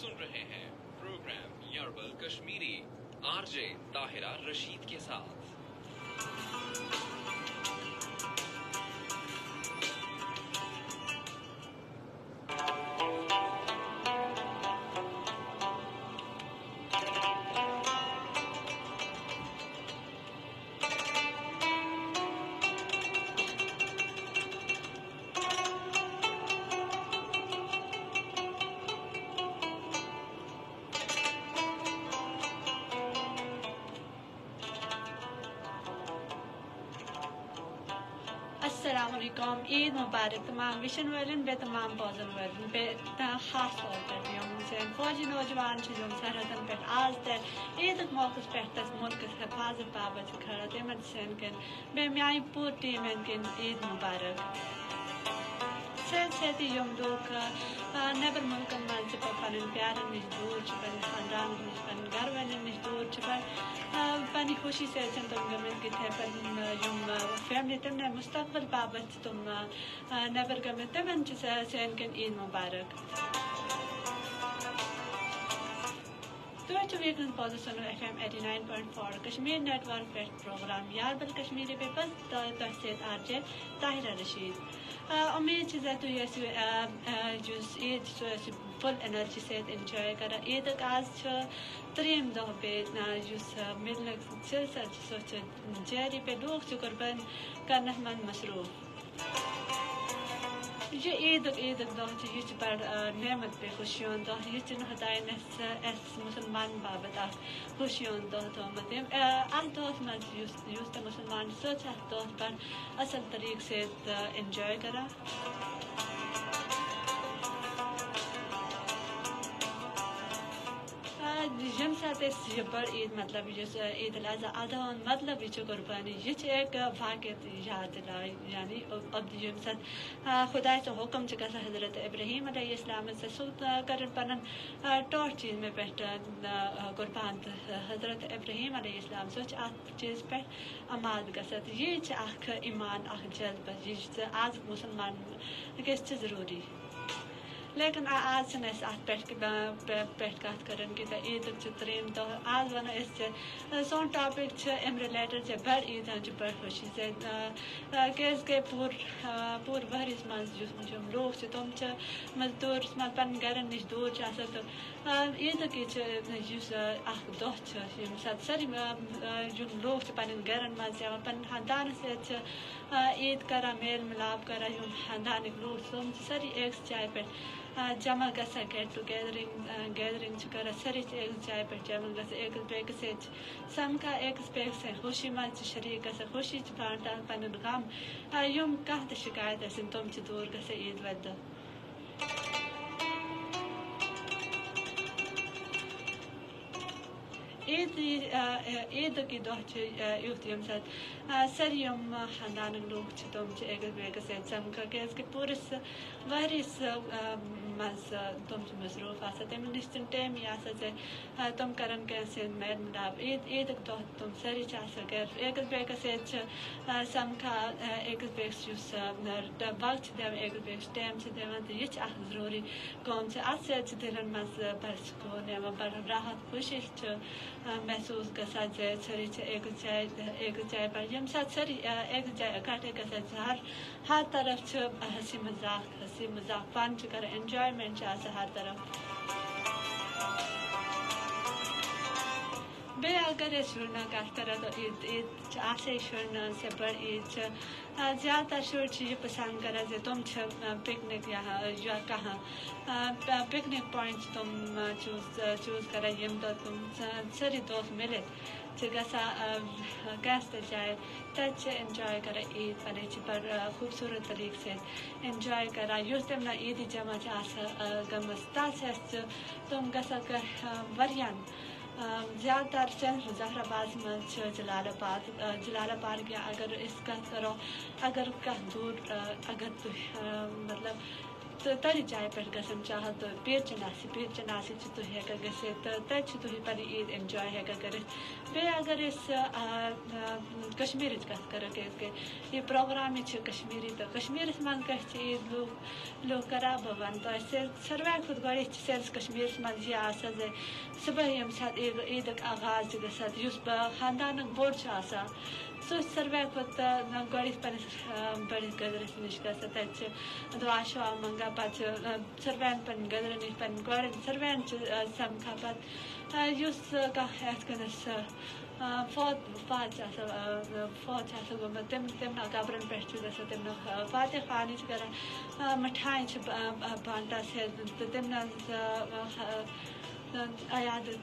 سن رہے ہیں program Yarbal Kashmiri RJ Tahira Rashid کے ساتھ. السلام علیکم. عید مبارک تمام وشن والن بے تمام بوزن والن بے خاص طور پر یم سین فوجی نوجوان یم سرحدن پہ آز تے عید موقع پہ تس ملک حفاظت بابت کھڑا تمن سین کن بے میائی پور ٹیم کن عید مبارک. سیتی یم لوگ نیبر ملکن من پن پیارن نش دور پن خاندان نش پن گھر والن نش دور پنہ خوشی سے تم گمت کتنے پن یم فیملی تم مستقبل بابت تم نیبر گمت تمن سین کن عید مبارک. تو ویکنز بوزو سنو FM 89.4 کشمیر نیٹ ورک پہ پروگرام یاربل کشمیری پہ بس تحصیل آر جے طاہرہ رشید. امید ہے تو جس عید فل انرجی سے انجوائے کر عید آز تریم دہ پہ جس ملنے سلسلہ سو جاری پہ لوگ قربان کرنے من مصروف. یہ عید دہ یہ بڑ نعمت پہ خوشیوں دہ یہ خدائن اس مسلمان بابت خوشیوں دہ تھومت ات دہس مز تو مسلمان سوچ ات دہ بڑ اصل طریقے سے انجوائے کران. یم سات یہ بڑ عید مطلب عید الاضحیٰ مطلب یہ قربانی یہ ایک واقع یاد دلائی یعنی اب یم سات خدا سے حکم گا حضرت ابراہیم علیہ السلام سے سو کر پن ٹوٹ چیز میں پہ قربان حضرت ابراہیم علیہ السلام سو ات چیز پہ اماد گھت یہ اخ ایمان اخ جذبہ یہ آز مسلمان گھس ضروری. لیکن آج ات پہ کت کران کہ عید تریم دہ آج ونو سون ٹاپک ام ریلیٹڈ بڑ عید ہن بڑ خوشی سے کہ پور ورس مز لوگ تم مزدور من پن گرن نش دور تو عید اس دہ ساری لوگ پن گرن مز پن خاندان ست عید کران میل ملاپ کران خاندانک لوگ تم ساری ایک جائے پہ جمع گژھان گیٹ ٹو گیدرنگ کران ساری ایک جائے پہ جمع گژھان ایک بیس سمکھان ایک بیس خوشی مز شریک گژھان خوشی بانٹان پن غم یم کھانا تہ شکایت آسن تم دور گژھان عید ود دہ. عید کی دہ یوت یم سات ساری خاندان لوگ تم ایک بیس سمکھان کی پورس ورس مز تم مصروف آسان تم نش ٹائم آسان تم کران کی میل ملاپ عید دہ تم ساری گھر ایک بیس سمکھان ایک بیس وقت دان ایک بیس ٹائم دان تو یہ ضروری کام ات ست دلن مز بڑ سکون بڑ راحت خوشی محسوس گژھان ساری ایک جائے پر یم سات ساری ایک جائے اکٹھے گژھان ہر طرف ہنسی مذاق فن کر انجوائمنٹ ہر طرف. بی اگر شرن کت کر تو عید آسے شرن سے بڑ عید زیادہ تر شر یہ پسند کران تم پکنک یا کھانا پکنک پوائنٹ تم چوز کران یم دہ تم ساری دوست ملت گژھان کس تہ جائے تت انجوائے کران عید پن بڑ خوبصورت طریقے سے انجوائے کران اس تم عیدی جمع گمت تس تم گژھان ورین زیادہ تر ظفر آباد مز جلال آباد یا اگر اس کت کرو اگر دور اگر مطلب تڑی جائے پہ گھن چاہو تو پیر چناسی تھی ہیکا گھت تو تھی تھی پہ عید انجوائے ہیکا کرت بیٚیہِ اگر کشمیٖرٕچ کَتھ کَرو کیٛازِکہِ یہِ پروگرام چھِ کشمیٖری تہٕ کشمیٖرَس منٛز کیٛاہ چھِ عیٖد لُکھ کَران بہٕ وَنہٕ تۄہہِ ساروٕے کھۄتہٕ گۄڈٕنیٚتھ چھِ سٲنِس کشمیٖرَس منٛز یہِ آسان زِ صُبحٲے ییٚمہِ ساتہٕ عیٖدُک آغاز چھُ گژھان یُس خاندانُک بوٚڑ چھُ آسان سُہ چھُ ساروٕے کھۄتہٕ گۄڈٕنیٚتھ پنٛنِس بٔڑِس گٔدرَس نِش گژھان تَتہِ چھِ دُعا شُعا منٛگان پَتہٕ چھِ ساروٕیَن پنٕنۍ گٔدرَن نِش پنٕنۍ کورٮ۪ن ساروٕیَن چھِ سَمکھان پَتہٕ یُس کانٛہہ یَتھ کٔنۍ فوت چھِ آسان گوٚمُت تِمن قبرَن پٮ۪ٹھ چھُ گژھان تِمن فاتح خوانی چھِ کَران مِٹھایہِ چھِ بانٹان تہٕ تِمن عیادت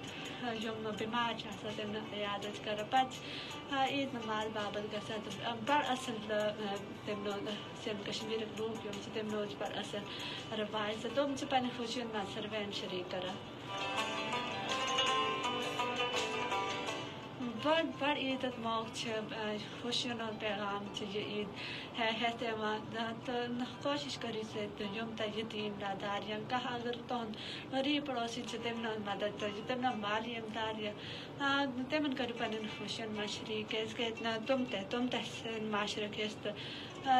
یِم بٮ۪مار چھِ آسان تِمن عیادت کَران پَتہٕ چھِ عیٖد نماز باپَتھ گژھان تہٕ بَڑٕ اَصٕل تِمن سٲنۍ کشمیٖرٕکۍ لوٗکھ یِم چھِ تِمن چھِ بَڑٕ اَصٕل رِواج تہٕ تِم چھِ پنٛنہِ خوشیَن منٛز ساروِیَن شریٖک کَران بڑ عیٖدُک موقعہٕ چھِ خوشیَن ہُنٛد پیغام چھِ یہِ عیٖد ہٮ۪تھ یِوان تہٕ کوٗشِش کٔرِو تُہۍ یِم تۄہہِ یتیٖم لادار یا کانٛہہ اگر تُہُنٛد غریٖب پڑوسی چھِ تِمن ہٕنٛز مدد کٔرِو تِمن مالی اِمداد یا تِمن کٔرِو پنٕنٮ۪ن خوشیَن منٛز شریٖک کیٛازِکہِ تِم تہِ سٲنۍ معاشرٕکۍ حِصہٕ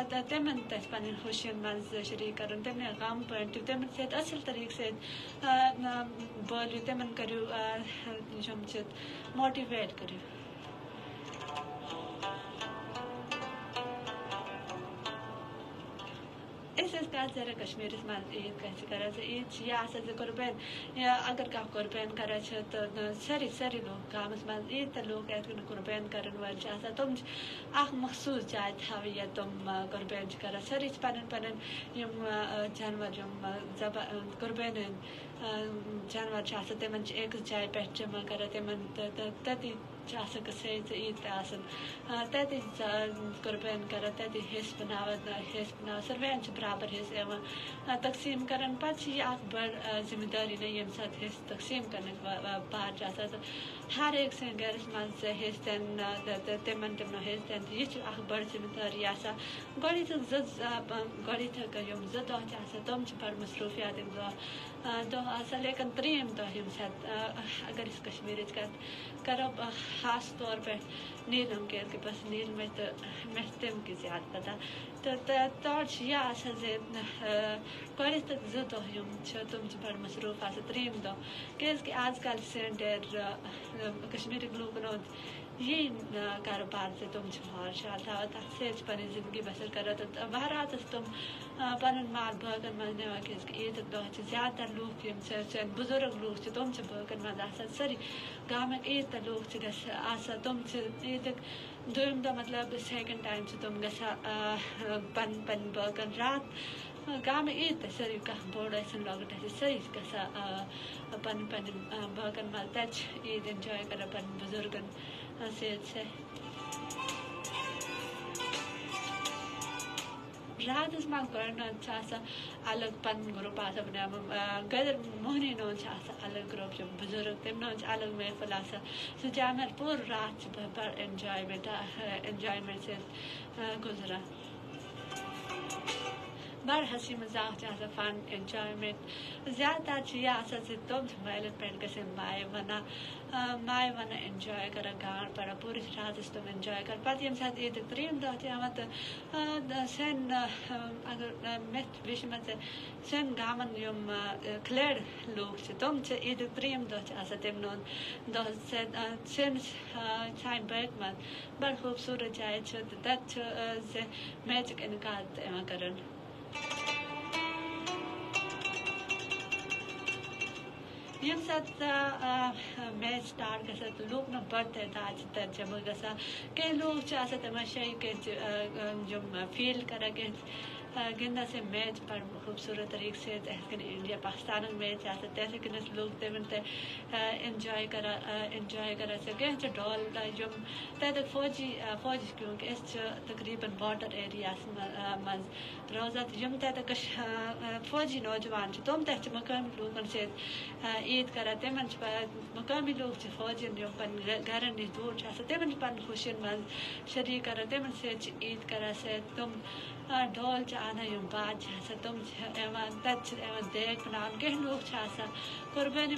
تہٕ تِمن تہِ اَسہِ پنٕنٮ۪ن خوشیَن منٛز شریٖک کَرُن تِمن غم بٲنٹِو تِمن سۭتۍ اَصٕل طریٖقہٕ سۭتۍ بٲلِو تِمن کٔرِو یِم چھِ موٹِویٹ کٔرِو أسۍ ٲسۍ کَتھ زَرا کشمیٖرَس منٛز عیٖد کیٛاہ چھِ کَران عیٖد چھِ یہِ آسان زِ قۄربان یا اگر کانٛہہ قۄربان کَران چھِ تہٕ سٲری لوٗکھ گامَس منٛز ییٖتیٛاہ لوٗکھ یَتھ کٔنۍ قۄربان کَرَن وٲلۍ چھِ آسان تِم چھِ اَکھ مخصوٗص جاے تھاوٕنۍ ییٚتہِ تِم قۄربان چھِ کَران سٲری چھِ پَنٕنۍ یِم جانوَر یِم قۄربان ہٕنٛدۍ جانوَر چھِ آسان تِمن چھِ أکِس جایہِ پٮ۪ٹھ جمع کَران تِمن تہٕ تٔتی چھِ آسان قٕصے تہٕ عیٖد تہِ آسان تَتی قۄربان کَران تَتی حِصہٕ بَناوان ساروِیَن چھِ برابر حِصہٕ یِوان تقسیٖم کَران پَتہٕ چھِ یہِ اَکھ بٔڑ ذِمہٕ دٲری نہ ییٚمہِ ساتہٕ حِصہٕ تقسیٖم کَرنٕکۍ بار چھِ آسان تہٕ ہر أکۍ سٕنٛدۍ گَرَس منٛز حِصہٕ دِنۍ تہٕ تِمن حِصہٕ دِنۍ تہٕ یہِ چھِ اَکھ بٔڑ ذِمہٕ دٲری آسان گۄڈٕنیٚتھ یِم 2 دۄہ چھِ آسان تِم چھِ بَڑٕ مصروٗفیات یِم دۄہ آسان لیکِن 3یِم دۄہ ییٚمہِ ساتہٕ اگر أسۍ کشمیٖرٕچ کَتھ کَرو خاص طور پٮ۪ٹھ نیٖلم کیٛازِکہِ بہٕ ٲسٕس نیٖلمٕچ تہٕ مےٚ چھِ تَمہِ کہِ زیادٕ پَتہ تہٕ تورٕ چھِ یہِ آسان زِ گۄڈٕنیٚتھ 2 دۄہ یِم چھِ تِم چھِ بَڑٕ مصروٗف آسان 3یِم دۄہ کیٛازِکہِ آز کل سٲنۍ کشمیٖرٕکۍ لوٗکَن ہُنٛد یی کاروبار زِ تِم چھِ مال شال تھاوان تَتھ سۭتۍ چھِ پَنٕنۍ زندگی بسر کَران تہٕ بہراتَس تِم پَنُن مال بٲغن منٛز نِوان کیٛازِکہِ عیٖدُک دۄہ چھِ زیادٕ تر لوٗکھ یِم سٲنۍ بُزرٕگ لوٗکھ چھِ تِم چھِ بٲغن منٛز آسان سٲری گامٕکۍ عیٖد لوٗکھ چھِ آسان تِم چھِ عیٖدُک 2یِم دۄہ مطلب 2nd ٹایم چھِ تِم گژھان پنٕنۍ بٲغن راتھ گامٕکۍ عیٖد تہِ سٲری کانٛہہ بوٚڑ ٲسِن لۄکٕٹ ٲسِن سٲری چھِ گژھان پنٕنٮ۪ن بٲغن منٛز تَتہِ چھِ عیٖد اِنجاے کَران پنٕنٮ۪ن بُزرگن سۭتۍ راتَس منٛز گۄڈٕنیٚتھ چھِ آسان الگ پَنُن گرُپ آسان بَنیومُت گٔدٕر موہنِین ہُنٛد چھِ آسان الگ گرُپ یِم بُزرٕگ تِمن ہُنٛد چھِ الگ محفل آسان سُہ جامعہ پوٗرٕ راتھ چھِ بَڑٕ اٮ۪نجایمٮ۪نٛٹ سۭتۍ گُزران بَڑٕ ہسی مزاق چھِ آسان فن اٮ۪نجایمٮ۪نٛٹ زیادٕ تر چھِ یہِ آسان زِ تِم چھِ مٲلَن پٮ۪ٹھ گژھان ماے وَنان اٮ۪نجاے کَران گانٛٹ پَران پوٗرٕ راتَس تِم اٮ۪نجاے کَران پَتہٕ ییٚمہِ ساتہٕ عیٖدُک 3یِم دۄہ چھِ یِوان تہٕ سٲنۍ اگر مےٚ بیٚیہِ چھِ مان ژٕ سٲنۍ گامَن یِم کھلٲڑۍ لوٗکھ چھِ تِم چھِ عیٖدُک 3یِم دۄہ چھِ آسان تِمن ہُنٛد دۄہ سٲنِس سانہِ بٲغ منٛز بَڑٕ خوٗبصوٗرت جایہِ چھِ تہٕ تَتہِ چھِ زِ میچُک اِنعقاد تہِ یِوان کَرُن ییٚمہِ ساتہٕ میچ سٹاٹ گژھان تہٕ لوٗکَن بٔڑ تعداد چھِ تَتہِ جمع گژھان کینٛہہ لوٗکھ چھِ آسان تِمن جایہِ کینٛہہ یِم فیٖل کران کینٛہہ گِنٛدان سُہ میچ بَڑٕ خوٗبصوٗرت طریٖقہٕ سۭتۍ یِتھ کٔنۍ اِنڈیا پاکِستانُک میچ چھِ آسان تِتھَے کٔنۍ ٲسۍ لوٗکھ تِمن تہِ اٮ۪نجاے کران سُہ کینٛہہ چھِ ڈول یِم تَتیُک فوجی کیونکہِ أسۍ چھِ تقریٖباً باڈر ایریاہَس منٛز روزان تہٕ یِم تَتیُک فوجی نوجوان چھِ تِم تہِ چھِ مُقٲمی لوٗکَن سۭتۍ عیٖد کَران تِمن چھِ مُقٲمی لوٗکھ چھِ فوجین یِم پنٕنۍ گَرَن نِش دوٗر چھِ آسان تِمن چھِ پَنٕنۍ خوشین منٛز شریٖک کَران تِمن سۭتۍ چھِ عیٖد کَران سۭتۍ تِم ڈول چانا یم باد تم تت دیگ بنان کہ لوگ قربانی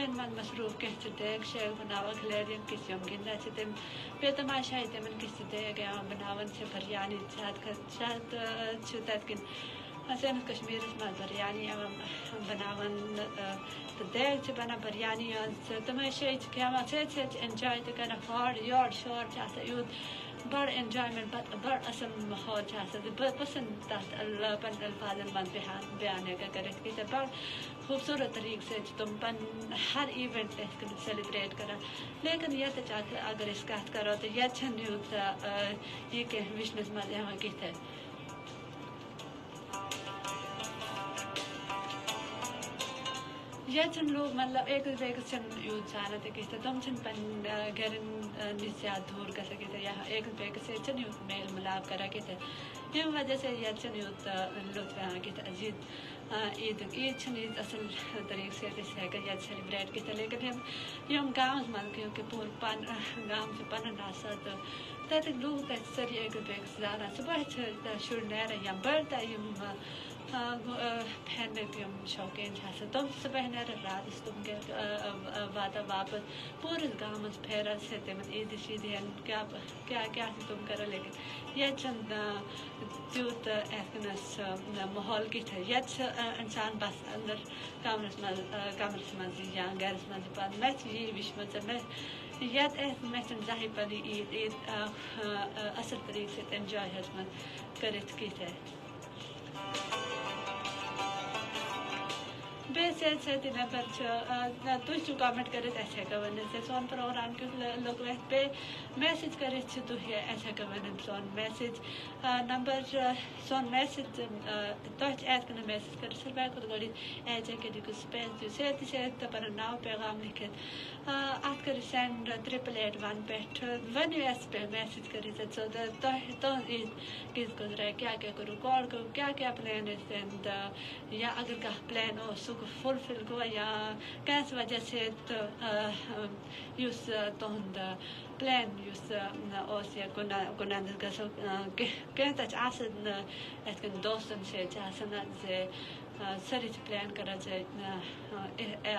من مصروف کہ دیگ شیگ بنانا کھلین کس گندا تم بے تماشائی تم کس دیگ بنانا بریانی تت کن سانس کشمیر من بریانی بنانا تو دیگ بنا بریانی تماشائی سیت انجوائے تو کر ہار یور شور یوت بڑ انجوائمنٹ بڑ اصل ماحول پسند تک پن الفاظن من بیان کر بڑ خوبصورت طریقے سے تم پن ہر ایونٹ سیلیبریٹ کران لیکن یہ اگر کت کرو تو یہ یوت یہ کہ وچنس من کت یہ لوگ مطلب ایک بیس یوت زانہ تک تم پن گرن نش زیادہ دور گا یا ایک بیس یوت میل ملاپ کرا یم وجہ سے یہ یوت لطف عزیز عید عید اصل طریقے سے یہ سیلیبریٹ لیکن یم گامس من کیونکہ پور پن گام پن تو تک لوگ ساری ایک بیس زانہ صبح شر نیران یا بڑ پھینک شوقین تم صبح نیران رات تم واتان واپس پورس گامس پھیران سے تم عید شید کیا تم کرو لیکن یہ تیوت اتنس ماحول کت انسان بس اندر کمرس مز یا گرس مز پہ مے یہ وچم مے زاہی پنی عید اصل طریقے سے انجوائے من کرت کت بیس نمبر تھی کامنٹ کرت ورنت سون پروگرام کت لوگ بی میسیج کرت تھی ون سون میسیج نمبر سون میسیج ایت کر میسیج کر ساروی کھت گۄڈٕ ایج کے سپیس دِیِو صحت پن ناو پیغام لکھت ات کر سینڈ 8881 پہ ونو اس پہ میسیج کر تہذ عید کس گزرے کیا کرو کال کرو کیا پلان یا اگر کھانا پلان سہ فلفل گو یا کس وجہ سے تہد پلان کن گھو کی دوستن سن ساری پلان کران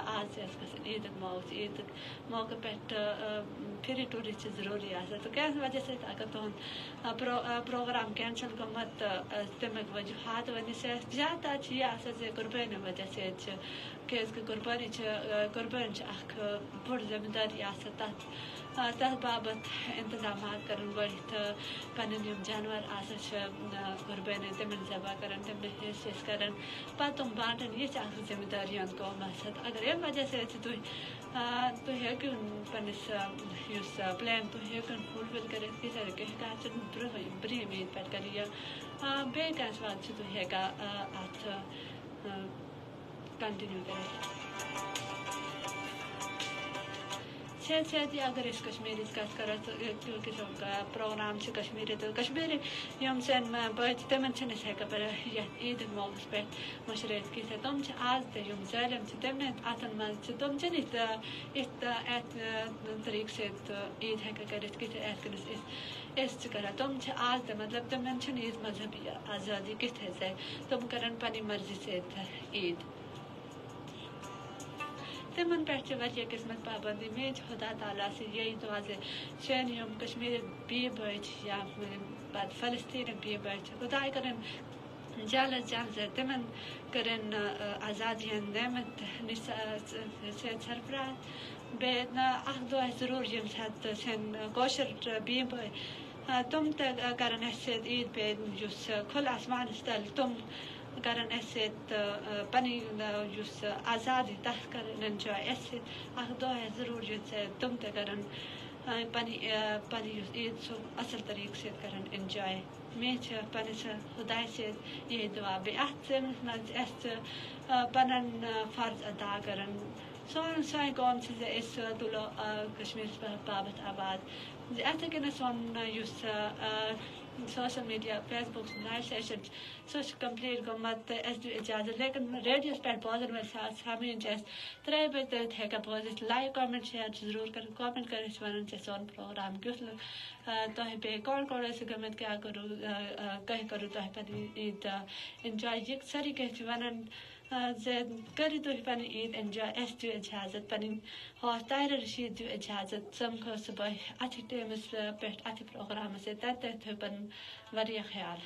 آج عید موقع پہ پھر ٹورسٹ ضروری تو کس وجہ سے اگر تہد پروگرام کینسل گومت تمیک وجوہات ون زیادہ تر یہ قربانی وجہ سے کیازِ قربانی بڑ ذمہ داری تر بابت انتظامات کرن گۄڈنٮ۪تھ پنٕنۍ یِم جانور قربانی تمن ذبح کران تمن حص کران پتہٕ تم بانٹان یہ ذمہ داری ہند قوم اگر امہِ وجہ سۭتۍ تُہۍ ہیٚکِو پننس پلان تُہۍ ہیٚکِو فلفل کٔرِتھ کینٛہہ برٛونٛہِم عید پٮ۪ٹھ کٔرِو یا بیٚیہِ کٲنٛسہِ وقت چھِ تُہۍ ہیٚکان اتھ کنٹِنیو کٔرِتھ صحت اگر کشمیری کت کرو کیونکہ پروگرام کشمیری تو کشمیری یم سن بچ تمن ہیکان پہ عید موقع پہ مشرت کت تم آز تم ظالم تمن اتن من تم طریقے سے عید ہیکان کرت کت کران تم آز مطلب تمن عید مذہبی آزادی کت تم کران پنہ مرضی سے عید تمن پہ قسمت پابندی میج خدا تعالیٰ سے یہی دعا سین کشمیر بی بچ یا فلسطین بی بچ خدا کرن جلد جلد تمن کرن آزادی نعمت سرفراز اخ دعا ضرور یم سات سین کوشر بی بچ تم کرن عید پہ کھل آسمان تل تم کران پنی آزادی تک کران انجوائے اخ دعا ضرور تم کران پنی عید سو اصل طریقے سے کران انجوائے میں پنس خدا سے یہ دعا بیس پن فرض ادا کران سون قوم تلو کشمیر بابت آباد اتھے کن سون سوشل میڈیا فیس بک لائیو سیشن سو کمپلیٹ گومت اس دو اجازت لیکن ریڈیوس پہ بوزن میں ساتھ ہمیں جیس 3 بجے تک ہیکا بوزت لائیو کامنٹ شیئر ضرور کر کامنٹ کر ونن سون پروگرام کیس تہ پہ کون سے گمت کیا کرو کہ کرو تہ پہ عید انجوائے یہ ساری کہ ونن کری تھی پن عید انجوائے اس دو اجازت پن ہوس طاہر رشید دو اجازت سمکھو صبح اتھ ٹیمس پہ اتھ پروگرام سے تت تھو پن واریاہ خیال